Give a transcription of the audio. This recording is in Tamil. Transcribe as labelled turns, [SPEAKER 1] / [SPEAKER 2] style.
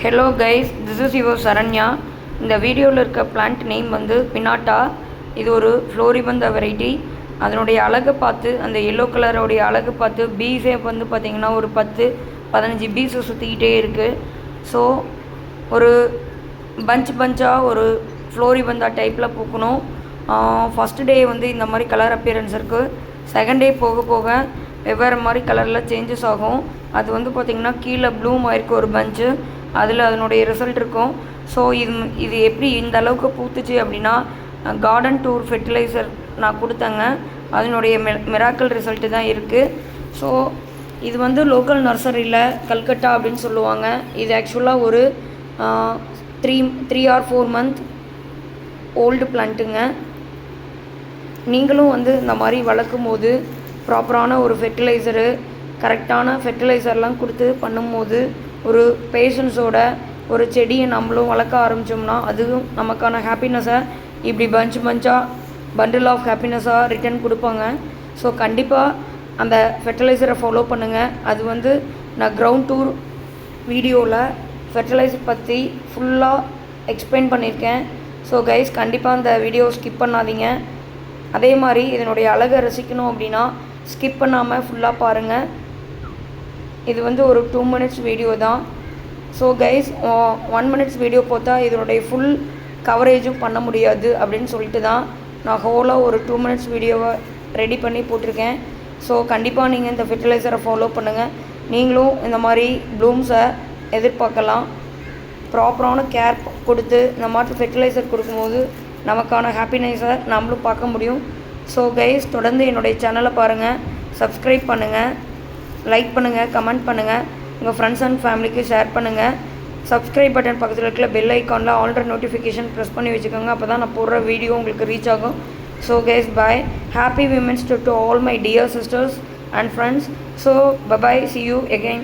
[SPEAKER 1] Hello guys, this is your Saranya. இந்த வீடியோவில் இருக்க பிளான்ட் நேம் வந்து பினாட்டா. இது ஒரு ஃப்ளோரிபந்த வெரைட்டி. அதனுடைய அழகை பார்த்து, அந்த எல்லோ கலரோடைய அழகை பார்த்து பீஸே வந்து பார்த்திங்கன்னா ஒரு 10-15 பீஸை சுற்றிக்கிட்டே இருக்குது. ஸோ ஒரு பஞ்சாக ஒரு ஃப்ளோரிபந்தா டைப்பில் பூக்கணும். ஃபஸ்ட்டு டே வந்து இந்த மாதிரி கலர் அப்பியரன்ஸ் இருக்குது. செகண்ட் டே போக போக வெவ்வேறு மாதிரி கலரில் சேஞ்சஸ் ஆகும். அது வந்து பார்த்திங்கன்னா கீழே ப்ளூம் ஆயிருக்கு ஒரு பஞ்சு, அதில் அதனுடைய ரிசல்ட் இருக்கும். ஸோ இது எப்படி இந்த அளவுக்கு பூத்துச்சு அப்படின்னா, கார்டன் டூர் ஃபெர்டிலைசர் நான் கொடுத்தேங்க, அதனுடைய மிராக்கிள் ரிசல்ட்டு தான் இருக்குது. ஸோ இது வந்து லோக்கல் நர்சரியில் கல்கட்டா அப்படின்னு சொல்லுவாங்க. இது ஆக்சுவலாக ஒரு 3 or 4 month ஓல்டு பிளான்ட்டுங்க. நீங்களும் வந்து இந்த மாதிரி வளர்க்கும் போது ப்ராப்பரான ஒரு ஃபெர்டிலைசரு, கரெக்டான ஃபெர்டிலைசர்லாம் கொடுத்து பண்ணும்போது ஒரு பேஷன்ஸோட ஒரு செடியை நம்மளும் வளர்க்க ஆரம்பித்தோம்னா அதுவும் நமக்கான ஹாப்பினஸை இப்படி பண்டில் ஆஃப் ஹாப்பினஸாக ரிட்டர்ன் கொடுப்பாங்க. ஸோ கண்டிப்பாக அந்த ஃபெர்டிலைசரை ஃபாலோ பண்ணுங்கள். அது வந்து நான் கிரவுண்ட் டூர் வீடியோவில் ஃபெர்டிலைசர் பற்றி ஃபுல்லாக எக்ஸ்பிளைன் பண்ணியிருக்கேன். ஸோ கைஸ், கண்டிப்பாக அந்த வீடியோ ஸ்கிப் பண்ணாதீங்க. அதே மாதிரி இதனுடைய அழகை ரசிக்கணும் அப்படின்னா ஸ்கிப் பண்ணாமல் ஃபுல்லாக பாருங்கள். இது வந்து ஒரு 2 minutes வீடியோ தான். ஸோ கைஸ், 1 minutes வீடியோ பார்த்தா இதனுடைய ஃபுல் கவரேஜும் பண்ண முடியாது அப்படின்னு சொல்லிட்டு தான் நான் ஹோலாக ஒரு 2 minutes வீடியோவை ரெடி பண்ணி போட்டிருக்கேன். ஸோ கண்டிப்பாக நீங்கள் இந்த ஃபெர்டிலைசரை ஃபாலோ பண்ணுங்கள். நீங்களும் இந்த மாதிரி ப்ளூம்ஸை எதிர்பார்க்கலாம். ப்ராப்பரான கேர் கொடுத்து இந்த மாதிரி ஃபெர்டிலைசர் கொடுக்கும்போது நமக்கான ஹாப்பினஸை நம்மளும் பார்க்க முடியும். ஸோ கைஸ், தொடர்ந்து என்னுடைய சேனலை பாருங்கள், சப்ஸ்கிரைப் பண்ணுங்கள், லைக் பண்ணுங்கள், கமெண்ட் பண்ணுங்கள், உங்கள் ஃப்ரெண்ட்ஸ் அண்ட் ஃபேமிலிக்கு ஷேர் பண்ணுங்கள். சப்ஸ்கிரைப் பட்டன் பக்கத்தில் இருக்கிற பெல் ஐக்கானில் ஆல்ரெடி நோட்டிஃபிகேஷன் ப்ரெஸ் பண்ணி வச்சுக்கோங்க. அப்போ தான் நான் போடுற வீடியோ உங்களுக்கு ரீச் ஆகும். So guys, bye. Happy women's day to all my dear sisters and friends. So bye bye, see you again.